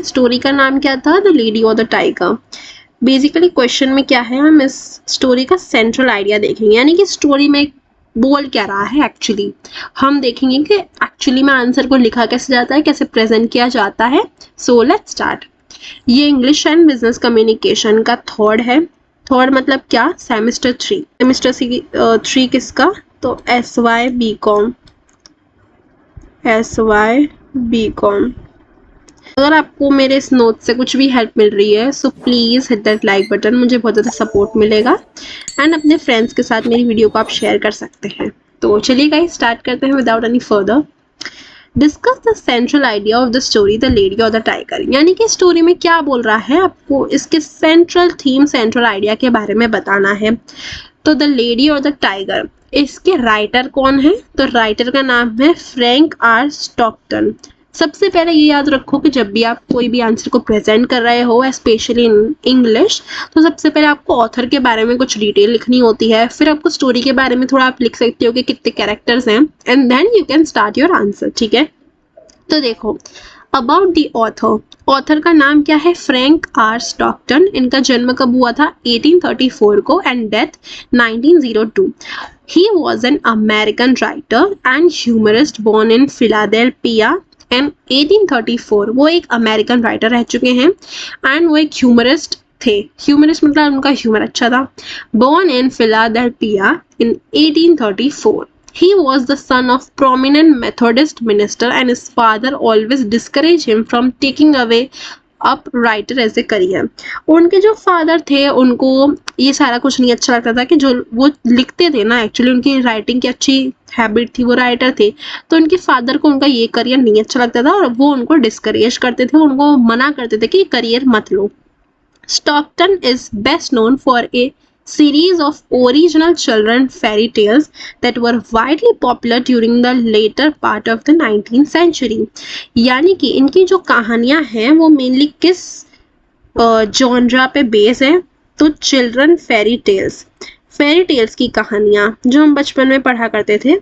Story का नाम क्या था? द लेडी और द टाइगर। बेसिकली क्वेश्चन में क्या है, हम इस स्टोरी का सेंट्रल आइडिया देखेंगे, यानी कि स्टोरी में बोल क्या रहा है एक्चुअली। हम देखेंगे कि एक्चुअली में आंसर को लिखा कैसे जाता है, कैसे प्रेजेंट किया जाता है। So let's start. ये इंग्लिश एंड बिजनेस कम्युनिकेशन का थर्ड है। थर्ड मतलब क्या? सेमेस्टर 3। सेमेस्टर 3 किसका? तो SY BCom। अगर आपको मेरे इस नोट से कुछ भी हेल्प मिल रही है so please hit that like button, मुझे बहुत ज़्यादा सपोर्ट मिलेगा। एंड अपने फ्रेंड्स के साथ मेरी वीडियो को आप शेयर कर सकते हैं। तो चलिए गाइस स्टार्ट करते हैं without any further. Discuss the central idea of the story the lady और द टाइगर, यानी कि स्टोरी में क्या बोल रहा है, आपको इसके सेंट्रल थीम, सेंट्रल आइडिया के बारे में बताना है। तो द लेडी और द टाइगर, इसके राइटर कौन है? तो राइटर का नाम है फ्रैंक आर स्टॉकटन। सबसे पहले ये याद रखो कि जब भी आप कोई भी आंसर को प्रेजेंट कर रहे हो, स्पेशली इन इंग्लिश, तो सबसे पहले आपको ऑथर के बारे में कुछ डिटेल लिखनी होती है, फिर आपको स्टोरी के बारे में थोड़ा आप लिख सकते हो कि कितने कैरेक्टर्स हैं, and then you can start your answer. ठीक है, तो देखो अबाउट द ऑथर। ऑथर का नाम क्या है? Frank R Stockton. इनका जन्म कब हुआ था? 1834 को, and death 1902। He was an American writer and humorist born in Philadelphia and 1834। वो एक अमेरिकन राइटर रह चुके हैं एंड वो एक ह्यूमरिस्ट थे। ह्यूमरिस्ट मतलब उनका ह्यूमर अच्छा था। Born in Philadelphia in 1834। He was the son of prominent Methodist minister and his father always discouraged him from taking away up writer as a career. उनके जो फादर थे उनको ये सारा कुछ नहीं अच्छा लगता था कि जो वो लिखते थे ना, एक्चुअली उनकी राइटिंग की अच्छी हैबिट थी, वो राइटर थे, तो उनके फादर को उनका ये करियर नहीं अच्छा लगता था और वो उनको डिस्करेज करते थे, उनको मना करते थे कि करियर मत लो। Stockton is best known for a series of original children fairy tales that were widely popular during the later part of the 19th century। यानी कि इनकी जो कहानियां हैं वो मेनली किस जॉनरा पे बेस है? तो children fairy tales. Fairy tales की कहानियां जो हम बचपन में पढ़ा करते थे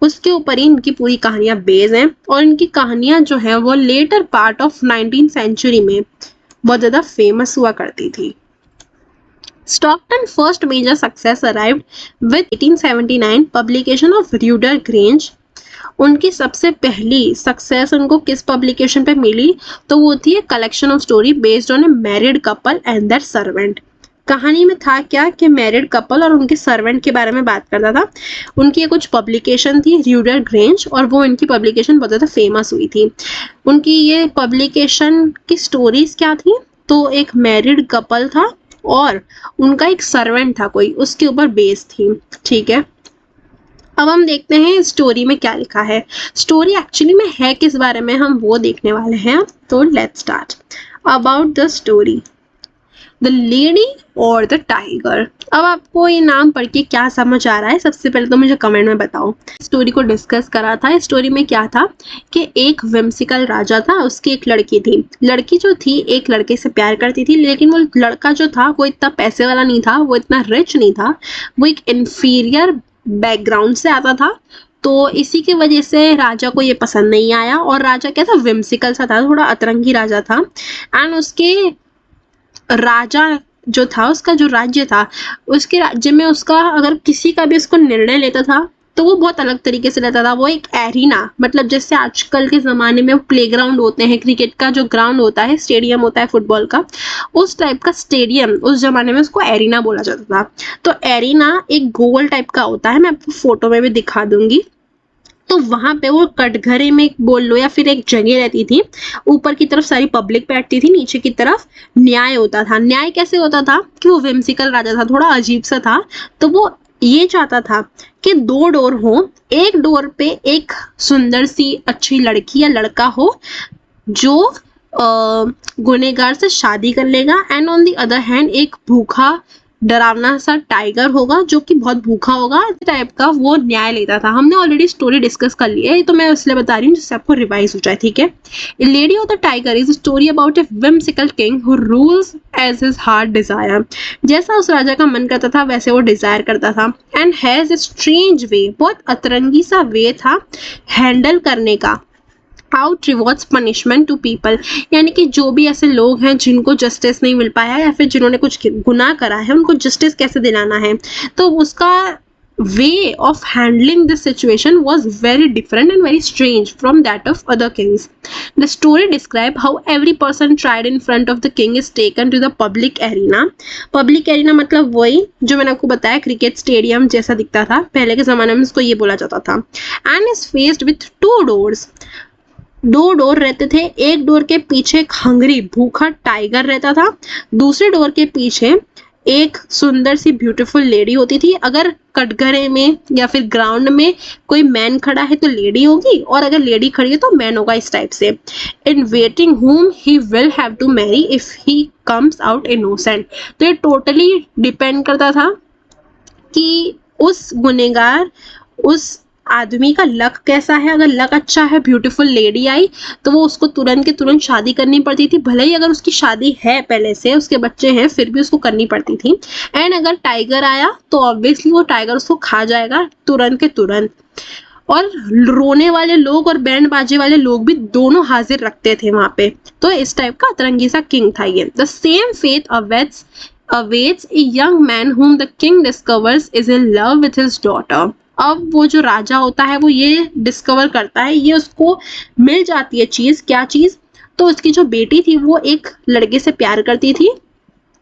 उसके ऊपर ही इनकी पूरी कहानियां बेस हैं, और इनकी कहानियां जो है वो letter part of 19th century में बहुत ज़्यादा फेमस हुआ करती थी। Stockton's first major success arrived with 1879 publication of Ruder Grange। उनकी सबसे पहली सक्सेस उनको किस पब्लिकेशन पे मिली? तो वो थी collection of story based on a married couple and their servant. कहानी में था क्या कि मैरिड कपल और उनके सर्वेंट के बारे में बात करता था। उनकी कुछ पब्लिकेशन थी र्यूडर ग्रेंज, और वो इनकी पब्लिकेशन बहुत ज़्यादा फेमस हुई थी। उनकी ये पब्लिकेशन की स्टोरीज क्या थी? तो एक मैरिड कपल था और उनका एक सर्वेंट था कोई, उसके ऊपर बेस थी। ठीक है, अब हम देखते हैं स्टोरी में क्या लिखा है। स्टोरी एक्चुअली में है किस बारे में, हम वो देखने वाले हैं। तो let's start. About the story the lady और द टाइगर। अब आपको ये नाम पढ़ के क्या समझ आ रहा है, सबसे पहले तो मुझे कमेंट में बताओ। स्टोरी को डिस्कस करा था। स्टोरी में क्या था कि एक विम्सिकल राजा था, उसकी एक लड़की थी। लड़की जो थी एक लड़के से प्यार करती थी, लेकिन वो लड़का जो था वो इतना पैसे वाला नहीं था, वो इतना रिच नहीं था, वो एक इन्फीरियर बैकग्राउंड से आता था। तो इसी की वजह से राजा को ये पसंद नहीं आया, और राजा क्या था, विम्सिकल सा था, थोड़ा अतरंगी राजा था। एंड उसके राजा जो था, उसका जो राज्य था, उसके राज्य में उसका अगर किसी का भी उसको निर्णय लेता था तो वो बहुत अलग तरीके से लेता था। वो एक एरिना, मतलब जैसे आजकल के ज़माने में प्लेग्राउंड होते हैं, क्रिकेट का जो ग्राउंड होता है, स्टेडियम होता है फुटबॉल का, उस टाइप का स्टेडियम उस ज़माने में उसको एरिना बोला जाता था। तो एरिना एक गोल टाइप का होता है, मैं आपको फोटो में भी दिखा दूंगी। तो वहां पे वो कटघरे में बोल लो या फिर एक जगह रहती थी, ऊपर की तरफ सारी पब्लिक बैठती थी, नीचे की तरफ न्याय होता था। न्याय कैसे होता था कि वो विम्सिकल राजा था, थोड़ा अजीब सा था, तो वो ये चाहता था कि 2 डोर हो, एक डोर पे एक सुंदर सी अच्छी लड़की या लड़का हो जो गुनहगार से शादी कर लेगा, and on the other hand एक भूखा डरावना सा टाइगर होगा जो कि बहुत भूखा होगा, टाइप का वो न्याय लेता था। हमने ऑलरेडी स्टोरी डिस्कस कर ली है, तो मैं इसलिए बता रही हूँ जिससे आपको रिवाइज हो जाए। ठीक है, a lady of the tiger is a story about a whimsical king who rules as his heart desire. जैसा उस राजा का मन करता था वैसे वो डिजायर करता था, and has a strange way, बहुत अतरंगी सा वे था हैंडल करने का, out rewards punishment to people, यानी कि जो भी ऐसे लोग हैं जिनको जस्टिस नहीं मिल पाया या फिर जिन्होंने कुछ गुनाह करा है उनको जस्टिस कैसे दिलाना है, तो उसका way of handling this situation was very different and very strange from that of other Kings. The story describe how every person tried in front of the king is taken to the public arena. Public arena मतलब वही जो मैंने आपको बताया cricket stadium जैसा दिखता था, पहले के ज़माने में इसको ये बोला जाता था. And is faced with two doors. दो डोर रहते थे, एक डोर के पीछे एक हंगरी भूखा टाइगर रहता था, दूसरे डोर के पीछे एक सुंदर सी ब्यूटीफुल लेडी होती थी. अगर कटघरे में या फिर ग्राउंड में कोई मैन खड़ा है तो लेडी होगी, और अगर लेडी खड़ी है तो मैन होगा, इस टाइप से. In waiting whom he will have to marry if he comes out innocent. तो ये टोटली डिपेंड करता था कि उस गुनेगार, उस आदमी का लक कैसा है. अगर लक अच्छा है, ब्यूटीफुल लेडी आई तो वो उसको तुरंत के तुरंत शादी करनी पड़ती थी, भले ही अगर उसकी शादी है पहले से, उसके बच्चे हैं, फिर भी उसको करनी पड़ती थी. एंड अगर टाइगर आया तो ऑब्वियसली वो टाइगर उसको खा जाएगा तुरंत के तुरंत. और रोने वाले लोग और बैंड बाजे वाले लोग भी दोनों हाजिर रखते थे वहां पे. तो इस टाइप का अतरंगी सा किंग था ये. The same faith awaits a young man whom the king discovers is in love with his daughter. अब वो जो राजा होता है वो ये डिस्कवर करता है, ये उसको मिल जाती है चीज. क्या चीज? तो उसकी जो बेटी थी वो एक लड़के से प्यार करती थी,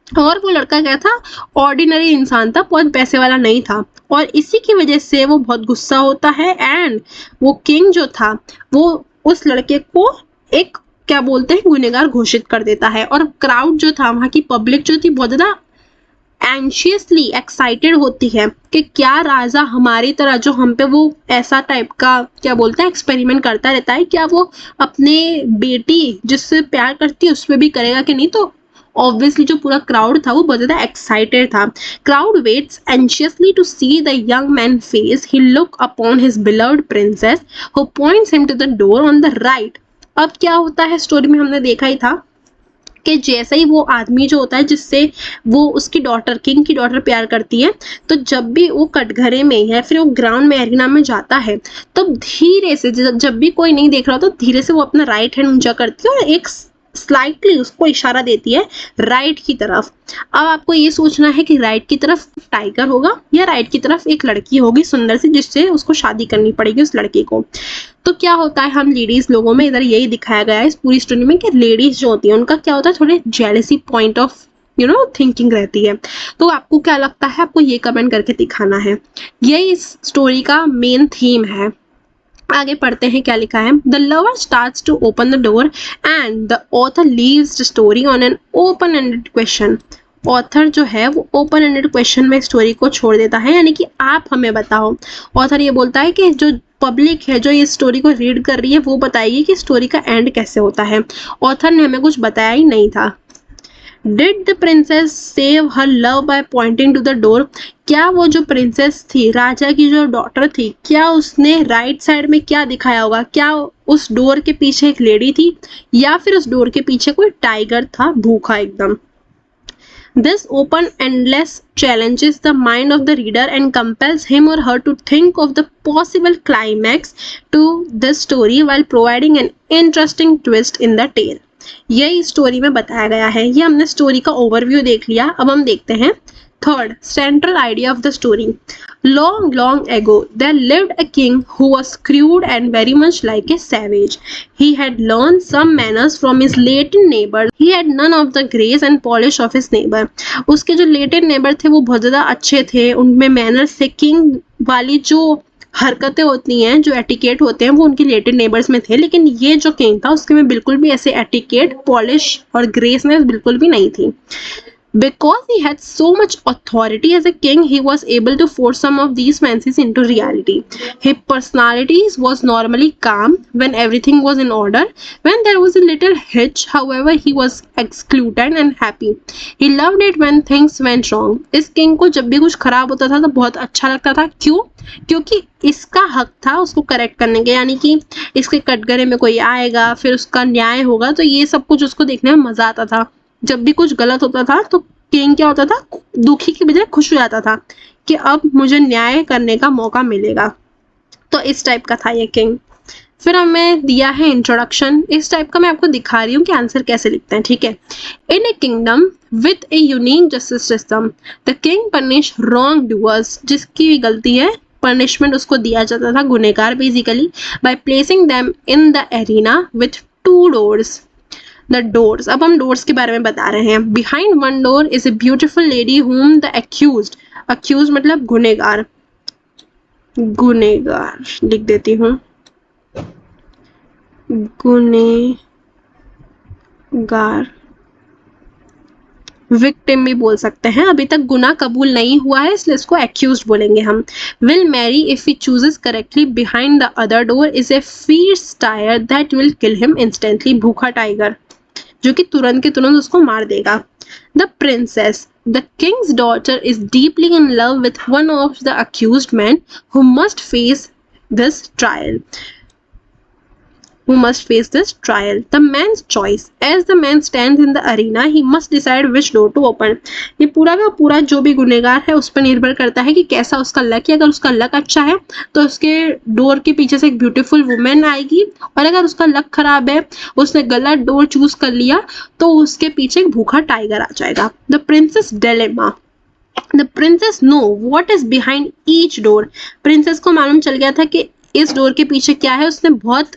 और वो लड़का क्या था, ऑर्डिनरी इंसान था, बहुत पैसे वाला नहीं था, और इसी की वजह से वो बहुत गुस्सा होता है. एंड वो किंग जो था वो उस लड़के को एक क्या बोलते हैं गुनहगार घोषित कर देता है. और क्राउड जो था, वहां की पब्लिक जो थी, बहुत ज्यादा एंशियसली एक्साइटेड होती है कि क्या राजा हमारी तरह, जो हम पे वो ऐसा टाइप का क्या बोलते हैं एक्सपेरिमेंट करता रहता है, क्या वो अपने बेटी जिससे प्यार करती है उस पर भी करेगा कि नहीं. तो ऑब्वियसली जो पूरा क्राउड था वो बहुत ज्यादा एक्साइटेड था. Crowd waits anxiously to see the young man face. He look upon his beloved princess who points him to the door on the right. अब क्या होता है स्टोरी में हमने देखा ही था कि जैसे ही वो आदमी जो होता है जिससे वो उसकी डॉटर, किंग की डॉटर प्यार करती है, तो जब भी वो कटघरे में या फिर वो ग्राउंड में एरिना में जाता है, तब धीरे से, जब भी कोई नहीं देख रहा तो धीरे से वो अपना राइट हैंड ऊंचा करती है और एक स्लाइटली उसको इशारा देती है राइट की तरफ. अब आपको ये सोचना है कि राइट की तरफ टाइगर होगा या राइट की तरफ एक लड़की होगी सुंदर सी, जिससे उसको शादी करनी पड़ेगी उस लड़के को. तो क्या होता है, हम लेडीज लोगों में इधर यही दिखाया गया है इस पूरी स्टोरी में कि लेडीज जो होती है उनका क्या होता है, थोड़े जेलसी पॉइंट ऑफ थिंकिंग रहती है. तो आपको क्या लगता है, आपको ये कमेंट करके दिखाना है. यही इस स्टोरी का मेन थीम है. आगे पढ़ते हैं क्या लिखा है. The lover starts to open the door and the author leaves the story on an open ended question. Author जो है वो ओपन एंडेड क्वेश्चन में स्टोरी को छोड़ देता है, यानी कि आप हमें बताओ. ऑथर ये बोलता है कि जो पब्लिक है जो ये स्टोरी को रीड कर रही है वो बताएगी कि स्टोरी का एंड कैसे होता है. ऑथर ने हमें कुछ बताया ही नहीं था. Did the princess save her love by pointing to the door? क्या वो जो प्रिंसेस थी, राजा की जो डॉटर थी, क्या उसने राइट साइड में क्या दिखाया होगा? क्या उस डोर के पीछे एक लेडी थी या फिर उस डोर के पीछे कोई टाइगर था भूखा एकदम? This open endless challenges the mind of the reader and compels him or her to think of the possible climax to this story while providing an interesting twist in the tale. यही story में बताया गया है. ये हमने story का overview देख लिया. अब हम देखते हैं third central idea of the story. Long, long ago, there lived a king who was crude and very much like a savage. He had learned some manners from his Latin neighbor. He had none of the grace and polish of his neighbor. उसके जो Latin neighbour थे वो बहुत ज़्यादा अच्छे थे, उनमें manners से किंग वाली जो हरकतें होती हैं, जो एटिकेट होते हैं, वो उनके लेटिन नेबर्स में थे. लेकिन ये जो किंग था उसके में बिल्कुल भी ऐसे एटिकेट, पॉलिश और ग्रेसनेस बिल्कुल भी नहीं थी. Because he had so much authority as a king, he was able to force some of these fancies into reality. His personality was normally calm when everything was in order. When there was a little hitch, however, he was excluded and happy. He loved it when things went wrong. इस king को जब भी कुछ खराब होता था तो बहुत अच्छा लगता था. क्यों? क्योंकि इसका हक था उसको करेक्ट करने के, यानी कि इसके कटघरे में कोई आएगा फिर उसका न्याय होगा, तो ये सब कुछ उसको देखने में मजा आता था. जब भी कुछ गलत होता था तो किंग क्या होता था, दुखी की बजाय खुश हो जाता था कि अब मुझे न्याय करने का मौका मिलेगा. तो इस टाइप का था ये किंग. फिर हमें दिया है इंट्रोडक्शन, इस टाइप का मैं आपको दिखा रही हूँ कि आंसर कैसे लिखते हैं, ठीक है। In a kingdom with a unique justice system the king punish wrong doers, जिसकी भी गलती है पनिशमेंट उसको दिया जाता था, गुनहगार basically, by placing them in the arena with 2 doors. The doors, अब हम डोर्स के बारे में बता रहे हैं। Behind one door is a beautiful lady whom the accused, accused मतलब गुनहगार, गुनहगार लिख देती हूँ, गुनहगार, विक्टिम भी बोल सकते हैं, अभी तक गुनाह कबूल नहीं हुआ है इसलिए इसको एक्यूज्ड बोलेंगे हम। Will marry if he chooses correctly behind the other door is a fierce tiger that will kill him instantly, भूखा टाइगर जो कि तुरंत के तुरंत उसको मार देगा। The princess, the Kings daughter is deeply in love with one of the accused man who must face this trial, who must face this trial. The man's choice. As the man stands in the arena, he must decide which door to open. ये पूरा का पूरा जो भी गुनहगार है उस पर निर्भर करता है कि कैसा उसका लक है। अगर उसका लक अच्छा है तो उसके डोर के पीछे से एक ब्यूटीफुल वुमेन आएगी, और अगर उसका लक खराब है, उसने गलत डोर चूज कर लिया, तो उसके पीछे एक भूखा टाइगर आ जाएगा। The princess dilemma, the princess know what is behind each door. Princess को मालूम चल गया था कि इस डोर के पीछे क्या है, उसने बहुत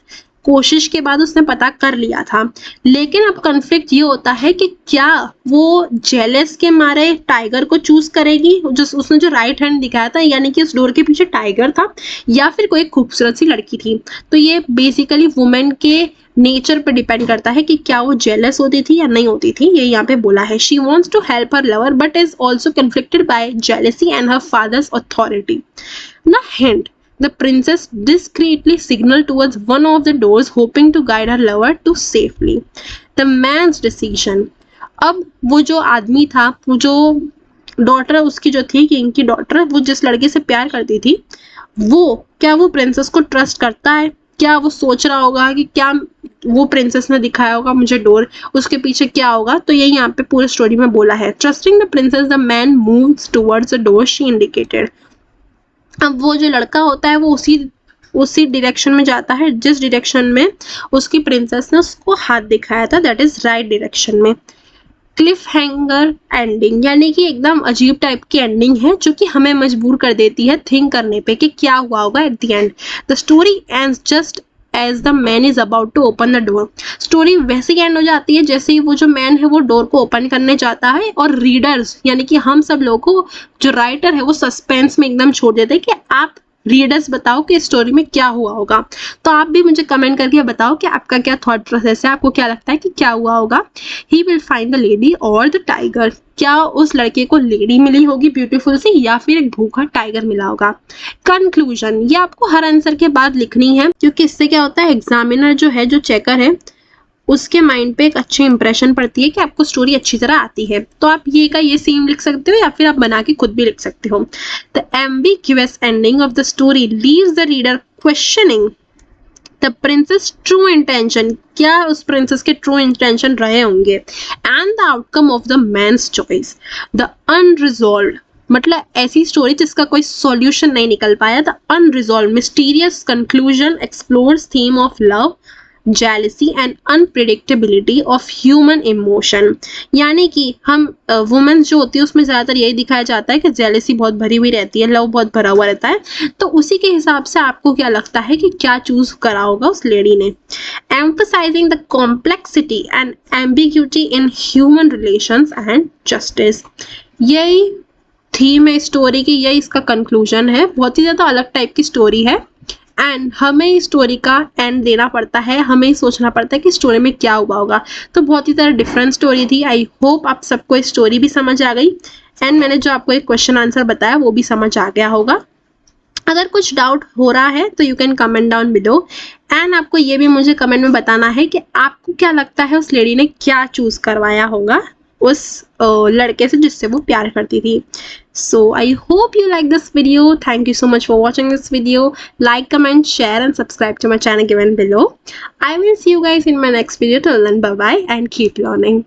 कोशिश के बाद उसने पता कर लिया था, लेकिन अब कन्फ्लिक्ट ये होता है कि क्या वो जेलस के मारे टाइगर को चूज करेगी, जो उसने जो राइट हैंड दिखाया था, यानी कि उस डोर के पीछे टाइगर था, या फिर कोई खूबसूरत सी लड़की थी। तो ये बेसिकली वुमेन के नेचर पे डिपेंड करता है कि क्या वो जेलस होती थी या नहीं होती थी, ये यहाँ पे बोला है। She wants to help her lover but is also conflicted by jealousy and her father's authority. The hint, the princess discreetly signaled towards one of the doors hoping to guide her lover to safely. The man's decision, अब वो जो आदमी था, वो जो daughter उसकी जो थी, किंग की डॉटर, वो जिस लड़के से प्यार करती थी, वो क्या वो प्रिंसेस को ट्रस्ट करता है? क्या वो सोच रहा होगा कि क्या वो प्रिंसेस ने दिखाया होगा मुझे डोर, उसके पीछे क्या होगा? तो ये यहाँ पे पूरी स्टोरी में बोला है। Trusting the princess the man moves towards the door she indicated. अब वो जो लड़का होता है वो उसी डायरेक्शन में जाता है जिस डायरेक्शन में उसकी प्रिंसेस ने उसको हाथ दिखाया था, दैट इज राइट डायरेक्शन में। क्लिफ हैंगर एंडिंग, यानी कि एकदम अजीब टाइप की एंडिंग है जो कि हमें मजबूर कर देती है थिंक करने पे कि क्या हुआ होगा at the end. The story ends just as the man is about to open the door. Story वैसे ही एंड हो जाती है जैसे ही वो जो मैन है वो डोर को ओपन करने जाता है, और रीडर्स यानी कि हम सब लोगों को, जो राइटर है वो सस्पेंस में एकदम छोड़ देते हैं कि आप रीडर्स बताओ कि स्टोरी में क्या हुआ होगा। तो आप भी मुझे कमेंट करके बताओ कि आपका क्या थॉट प्रोसेस है, आपको क्या लगता है कि क्या हुआ होगा। He will find the lady और द टाइगर, क्या उस लड़के को लेडी मिली होगी ब्यूटीफुल सी, या फिर एक भूखा टाइगर मिला होगा। कंक्लूजन, ये आपको हर आंसर के बाद लिखनी है, क्योंकि इससे क्या होता है, एग्जामिनर जो है, जो चेकर है, उसके माइंड पे एक अच्छी इंप्रेशन पड़ती है कि आपको स्टोरी अच्छी तरह आती है। तो आप ये का ये सीन लिख सकते हो या फिर आप बना के खुद भी लिख सकते हो। The ambiguous ending of the story leaves the reader questioning the princess true intention, क्या उस प्रिंसेस के ट्रू इंटेंशन रहे होंगे, and the outcome of the man's choice. The unresolved, मतलब ऐसी स्टोरी जिसका कोई सॉल्यूशन नहीं निकल पाया। The unresolved mysterious conclusion explores theme of love, jealousy and unpredictability of human emotion, यानी कि हम वुमेन्स जो होती है उसमें ज़्यादातर यही दिखाया जाता है कि जेलसी बहुत भरी हुई रहती है, लव बहुत भरा हुआ रहता है। तो उसी के हिसाब से आपको क्या लगता है कि क्या चूज करा होगा उस लेडी ने। Emphasising the complexity and ambiguity in human relations and justice, यही थीम है स्टोरी की, यही इसका कंक्लूजन है। बहुत ही ज़्यादा अलग टाइप की स्टोरी है, एंड हमें इस स्टोरी का एंड देना पड़ता है, हमें सोचना पड़ता है कि स्टोरी में क्या हुआ होगा। तो बहुत ही तरह डिफरेंट स्टोरी थी। आई होप आप सबको इस स्टोरी भी समझ आ गई, एंड मैंने जो आपको एक क्वेश्चन आंसर बताया वो भी समझ आ गया होगा। अगर कुछ डाउट हो रहा है तो you can comment down below, and आपको ये भी मुझे कमेंट में बताना है कि आपको क्या लगता है उस लेडी ने क्या चूज करवाया होगा उस लड़के से जिससे वो प्यार करती थी। So I hope you like this video. Thank you so much for watching this video. Like, comment, share and subscribe to my channel given below. I will see you guys in my next video. Till then, bye bye and keep learning.